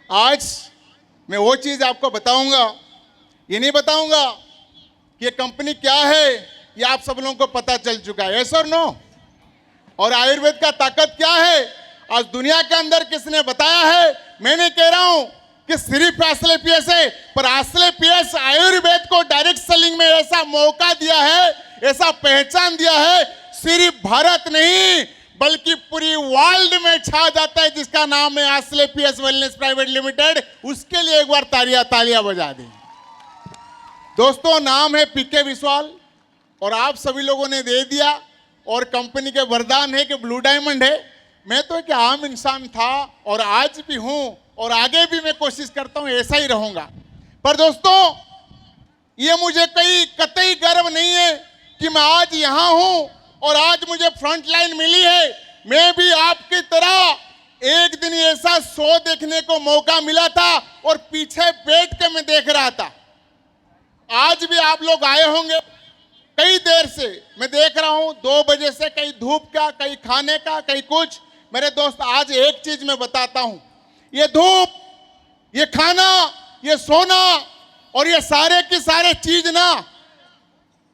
आज मैं वो चीज आपको बताऊंगा। ये नहीं बताऊंगा कि ये कंपनी क्या है, ये आप सब लोगों को पता चल चुका है, यस और नो। और आयुर्वेद का ताकत क्या है आज दुनिया के अंदर किसने बताया है? मैंने कह रहा हूं कि सिर्फ एस्क्लेपियस है, पर एस्क्लेपियस आयुर्वेद को डायरेक्ट सेलिंग में ऐसा मौका दिया है, ऐसा पहचान दिया है, सिर्फ भारत नहीं बल्कि पूरी वर्ल्ड में छा जाता है, जिसका नाम है एस्क्लेपियस वेलनेस प्राइवेट लिमिटेड। उसके लिए एक बार तालियां बजा दें दोस्तों। नाम है पीके विश्वाल और आप सभी लोगों ने दे दिया, और कंपनी के वरदान है कि ब्लू डायमंड है। मैं तो एक आम इंसान था और आज भी हूं और आगे भी मैं कोशिश करता हूं ऐसा ही रहूंगा। पर दोस्तों ये मुझे कतई गर्व नहीं है कि मैं आज यहां हूं और आज मुझे फ्रंट लाइन मिली है। मैं भी आपकी तरह एक दिन ऐसा शो देखने को मौका मिला था और पीछे बैठ के मैं देख रहा था। आज भी आप लोग आए होंगे कई देर से, मैं देख रहा हूं 2 बजे से, कहीं धूप का, कहीं खाने का, कहीं कुछ। मेरे दोस्त आज एक चीज मैं बताता हूं, ये धूप, ये खाना, ये सोना और ये सारे की सारे चीज ना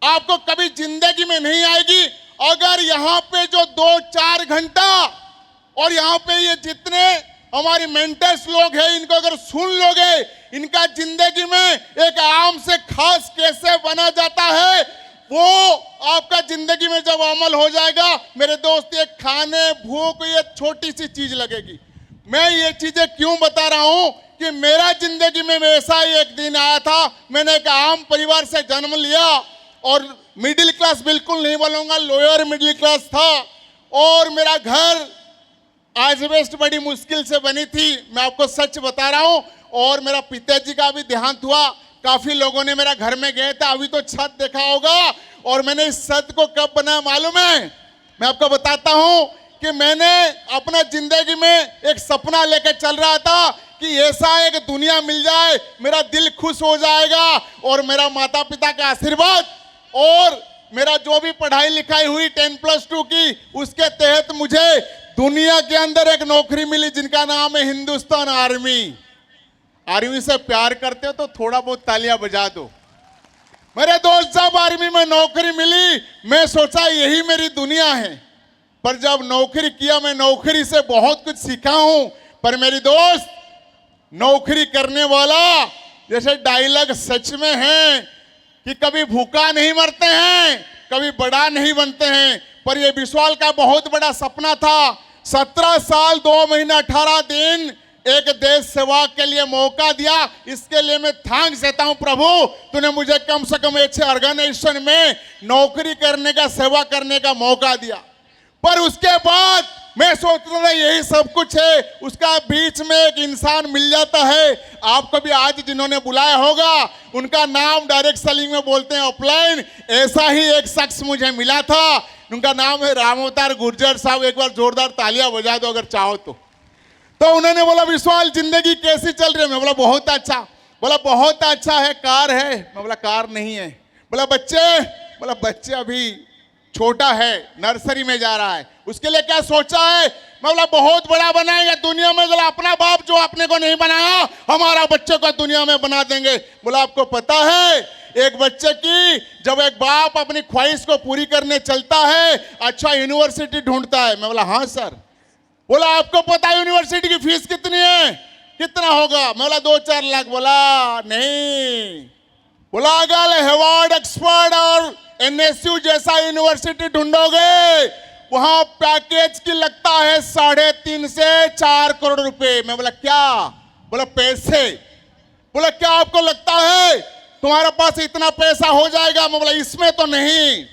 आपको कभी जिंदगी में नहीं आएगी अगर यहाँ पे जो 2-4 घंटा और यहाँ पे ये जितने हमारी मेंटर्स लोग हैं इनको अगर सुन लोगे, इनका जिंदगी में एक आम से खास कैसे बना जाता है वो आपका जिंदगी में जब अमल हो जाएगा मेरे दोस्त, ये खाने भूख ये छोटी सी चीज लगेगी। मैं ये चीजें क्यों बता रहा हूं कि मेरा जिंदगी में वैसा ही एक दिन आया था। मैंने एक आम परिवार से जन्म लिया और मिडिल क्लास बिल्कुल नहीं बोलूंगा, लोअर मिडिल क्लास था, और मेरा घर एस्बेस्ट बड़ी मुश्किल से बनी थी, मैं आपको सच बता रहा हूं। और मेरा पिताजी का भी देहांत हुआ, काफी लोगों ने मेरा घर में गए थे, अभी तो छत देखा होगा। और मैंने इस छत को कब बनाया मालूम है? मैं आपको बताता हूं कि मैंने अपना जिंदगी में एक सपना लेकर चल रहा था कि ऐसा एक दुनिया मिल जाए, मेरा दिल खुश हो जाएगा। और मेरा माता पिता का आशीर्वाद और मेरा जो भी पढ़ाई लिखाई हुई 10+2 की, उसके तहत मुझे दुनिया के अंदर एक नौकरी मिली जिनका नाम है हिंदुस्तान आर्मी। आर्मी से प्यार करते हो तो थोड़ा बहुत तालियां बजा दो। मेरे दोस्त जब आर्मी में नौकरी मिली मैं सोचा यही मेरी दुनिया है, पर जब नौकरी किया मैं नौकरी से बहुत कुछ सीखा हूं। पर मेरी दोस्त नौकरी करने वाला जैसे डायलॉग सच में है कि कभी भूखा नहीं मरते हैं, कभी बड़ा नहीं बनते हैं। पर यह विश्वाल का बहुत बड़ा सपना था। 17 साल 2 महीना 18 दिन एक देश सेवा के लिए मौका दिया, इसके लिए मैं थैंक्स देता हूं प्रभु। तूने मुझे कम से कम अच्छे ऑर्गेनाइजेशन में नौकरी करने का, सेवा करने का मौका दिया। पर उसके बाद मैं सोचता था यही सब कुछ है, उसका बीच में एक इंसान मिल जाता है। आपको भी आज जिन्होंने बुलाया होगा उनका नाम डायरेक्ट सेलिंग में बोलते हैं ऑफलाइन, ऐसा ही एक शख्स मुझे मिला था। उनका नाम है राम अवतार गुर्जर साहब। एक बार जोरदार तालियां बजा दो अगर चाहो तो उन्होंने बोला विश्वाल जिंदगी कैसी चल रही है? मैं बोला बहुत अच्छा। बोला बहुत अच्छा है, कार है? मैं बोला कार नहीं है। बोला बच्चे? बोला बच्चे अभी छोटा है, नर्सरी में जा रहा है, उसके लिए क्या सोचा है? मैं बोला बहुत बड़ा बनाएंगे दुनिया में। बोला अपना बाप जो अपने को नहीं बनाया हमारा बच्चे को दुनिया में बना देंगे। बोला आपको पता है एक बच्चे की जब एक बाप अपनी ख्वाहिश को पूरी करने चलता है अच्छा यूनिवर्सिटी ढूंढता है। मैं बोला हाँ सर। बोला आपको पता है यूनिवर्सिटी की फीस कितनी है? कितना होगा? मैं बोला 2-4 लाख। बोला नहीं। बोला अगर हार्वर्ड, ऑक्सफोर्ड और एनएसयू जैसा यूनिवर्सिटी ढूंढोगे वहां पैकेज की लगता है 3.5 से 4 करोड़ रुपए। मैं बोला क्या? बोला पैसे। बोला क्या आपको लगता है तुम्हारे पास इतना पैसा हो जाएगा? मैं बोला इसमें तो नहीं।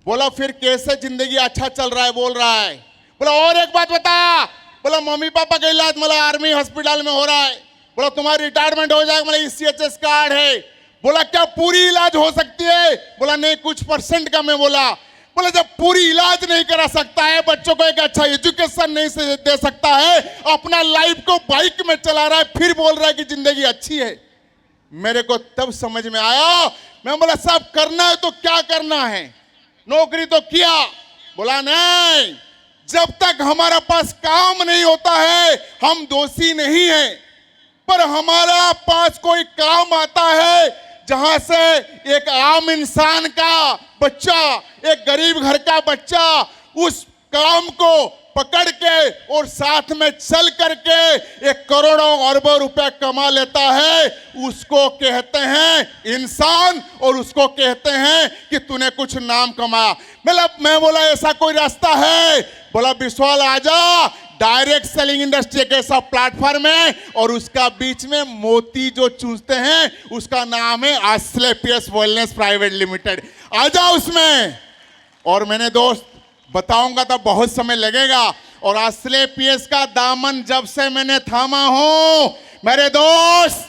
बोला फिर कैसे जिंदगी अच्छा चल रहा है बोल रहा है? बोला और एक बात बता। बोला मम्मी पापा का इलाज मतलब आर्मी हॉस्पिटल में हो रहा है। बोला तुम्हारी रिटायरमेंट हो जाएगा, मतलब CHS कार्ड है। बोला क्या पूरी इलाज हो सकती है? बोला नहीं कुछ % का। मैं बोला जब पूरी इलाज नहीं करा सकता है, बच्चों को एक अच्छा एजुकेशन नहीं से दे सकता है, अपना लाइफ को बाइक में चला रहा है, फिर बोल रहा है कि जिंदगी अच्छी है। मेरे को तब समझ में आया। मैं बोला सब करना है तो क्या करना है? नौकरी तो किया। बोला नहीं, जब तक हमारा पास काम नहीं होता है हम दोषी नहीं हैं, पर हमारा पास कोई काम आता है जहां से एक आम इंसान का बच्चा, एक गरीब घर का बच्चा उस काम को पकड़ के और साथ में चल करके एक करोड़ों अरबों रुपए कमा लेता है, उसको कहते हैं इंसान और उसको कहते हैं कि तूने कुछ नाम कमाया। मतलब मैं बोला ऐसा कोई रास्ता है? बोला विश्वाल आजा, डायरेक्ट सेलिंग इंडस्ट्री एक ऐसा प्लेटफॉर्म है और उसका बीच में मोती जो चूसते हैं उसका नाम है एस्क्लेपियस वेलनेस प्राइवेट लिमिटेड। आजा उसमें। और मैंने दोस्त बताऊंगा तो बहुत समय लगेगा। और एस्क्लेपियस का दामन जब से मैंने थामा हूं मेरे दोस्त,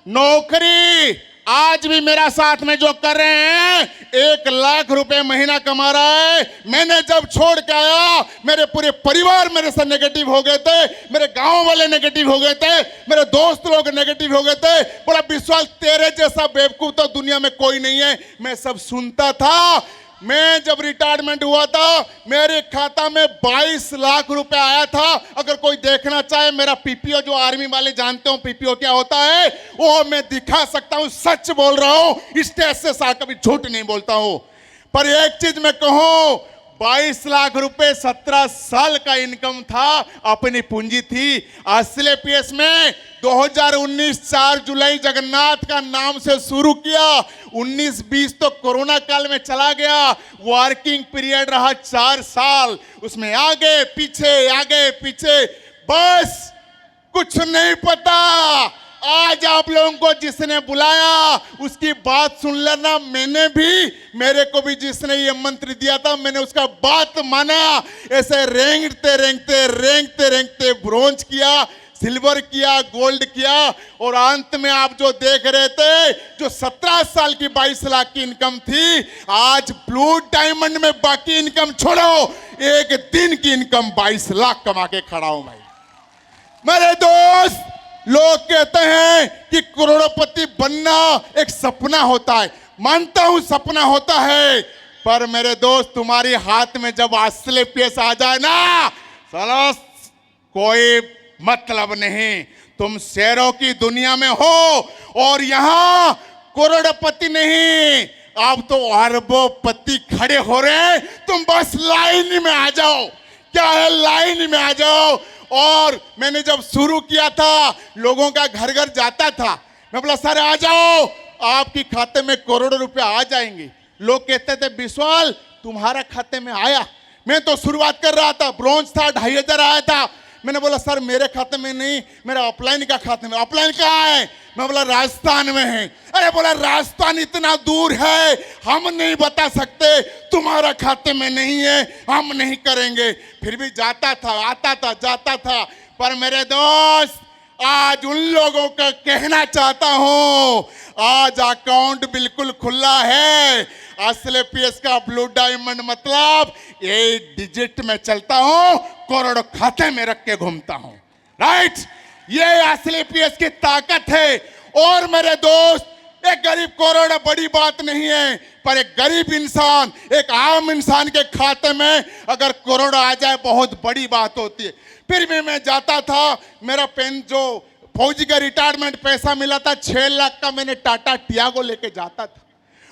नौकरी आज भी मेरा साथ में जो कर रहे हैं 1 लाख रुपए महीना कमा रहा है। मैंने जब छोड़ के आया मेरे पूरे परिवार मेरे से नेगेटिव हो गए थे, मेरे गांव वाले नेगेटिव हो गए थे, मेरे दोस्त लोग नेगेटिव हो गए थे। बोला विश्वास तेरे जैसा बेवकूफ तो दुनिया में कोई नहीं है। मैं सब सुनता था। मैं जब रिटायरमेंट हुआ था मेरे खाता में 22 लाख रुपए आया था। अगर कोई देखना चाहे मेरा पीपीओ, जो आर्मी वाले जानते हो पीपीओ क्या होता है, वो मैं दिखा सकता हूं। सच बोल रहा हूं, स्टेज से साथ कभी झूठ नहीं बोलता हूं। पर एक चीज मैं कहूं, 22 लाख रुपए 17 साल का इनकम था, अपनी पूंजी थी। एस्क्लेपियस में 2019 4 जुलाई जगन्नाथ का नाम से शुरू किया। 19-20 तो कोरोना काल में चला गया। वर्किंग पीरियड रहा 4 साल, उसमें आगे पीछे बस कुछ नहीं पता। आज आप लोगों को जिसने बुलाया उसकी बात सुन लेना। मेरे को भी जिसने ये मंत्र दिया था मैंने उसका बात माना। ऐसे रेंगते ब्रोंज किया, सिल्वर किया, गोल्ड किया और अंत में आप जो देख रहे थे, जो 17 साल की 22 लाख की इनकम थी, आज ब्लू डायमंड में बाकी इनकम छोड़ो, एक दिन की इनकम 22 लाख कमा के खड़ा हूं भाई। मेरे दोस्त, लोग कहते हैं कि करोड़पति बनना एक सपना होता है। मानता हूं सपना होता है, पर मेरे दोस्त तुम्हारी हाथ में जब एस्क्लेपियस आ जाए ना, साला कोई मतलब नहीं। तुम शेरों की दुनिया में हो और यहां करोड़पति नहीं, अब तो अरबोपति खड़े हो रहे हैं। तुम बस लाइन में आ जाओ। क्या है, लाइन में आ जाओ। और मैंने जब शुरू किया था लोगों का घर घर जाता था, मैं बोला सर आ जाओ, आपके खाते में करोड़ों रुपए आ जाएंगे। लोग कहते थे विश्वाल तुम्हारा खाते में आया? मैं तो शुरुआत कर रहा था, ब्रोंज था, 2500 आया था। मैंने बोला सर मेरे खाते में नहीं, मेरा अपलाइन का खाते में। अपलाइन कहाँ है? मैं बोला राजस्थान में है। अरे बोला राजस्थान इतना दूर है, हम नहीं बता सकते, तुम्हारा खाते में नहीं है, हम नहीं करेंगे। फिर भी जाता था, आता था, जाता था। पर मेरे दोस्त, आज उन लोगों का कहना चाहता हूं, आज अकाउंट बिल्कुल खुला है। एस्क्लेपियस का ब्लू डायमंड मतलब 8 डिजिट में चलता हूं, करोड़ खाते में रख के घूमता हूं। राइट, ये एस्क्लेपियस की ताकत है। और मेरे दोस्त, एक गरीब करोड़ बड़ी बात नहीं है, पर एक गरीब इंसान, एक आम इंसान के खाते में अगर करोड़ आ जाए बहुत बड़ी बात होती है। फिर भी मैं जाता था, मेरा पेन जो फौजी का रिटायरमेंट पैसा मिला था 6 लाख का, मैंने टाटा टियागो लेके जाता था।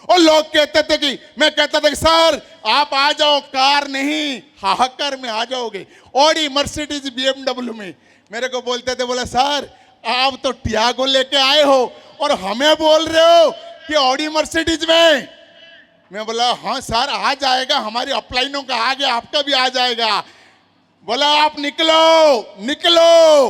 और लोग कहते थे कि, मैं कहता था कि सर आप आ जाओ, कार नहीं हाहाकार में आ जाओगे, ऑडी, मर्सिडीज, BMW में। मेरे को बोलते थे, बोला सर आप तो टियागो लेके आए हो और हमें बोल रहे हो कि ऑडी मर्सिडीज में। मैं बोला हाँ सर आ जाएगा, हमारी अपलाइनों का आ गया, आपका भी आ जाएगा। बोला आप निकलो।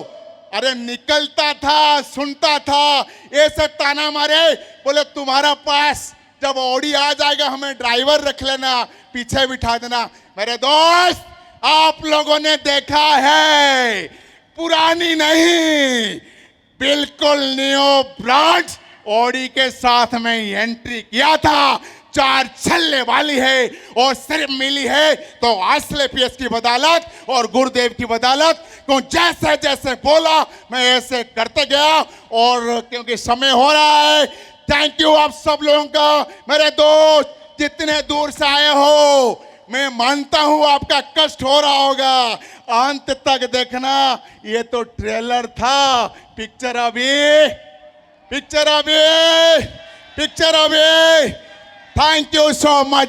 अरे निकलता था, सुनता था, ऐसे ताना मारे। बोले तुम्हारा पास जब ऑडी आ जाएगा हमें ड्राइवर रख लेना, पीछे बिठा देना। मेरे दोस्त, आप लोगों ने देखा है, पुरानी नहीं, बिल्कुल न्यू ब्रांड ऑडी के साथ में एंट्री किया था। 4 चलने वाली है और सिर्फ मिली है तो एस्क्लेपियस की बदौलत और गुरुदेव की बदौलत। तो जैसे जैसे बोला मैं ऐसे करते गया। और क्योंकि समय हो रहा है, थैंक यू आप सब लोगों का। मेरे दोस्त जितने दूर से आए हो, मैं मानता हूं आपका कष्ट हो रहा होगा, अंत तक देखना, ये तो ट्रेलर था, पिक्चर अभी, पिक्चर अभी, पिक्चर अभी। Thank you so much.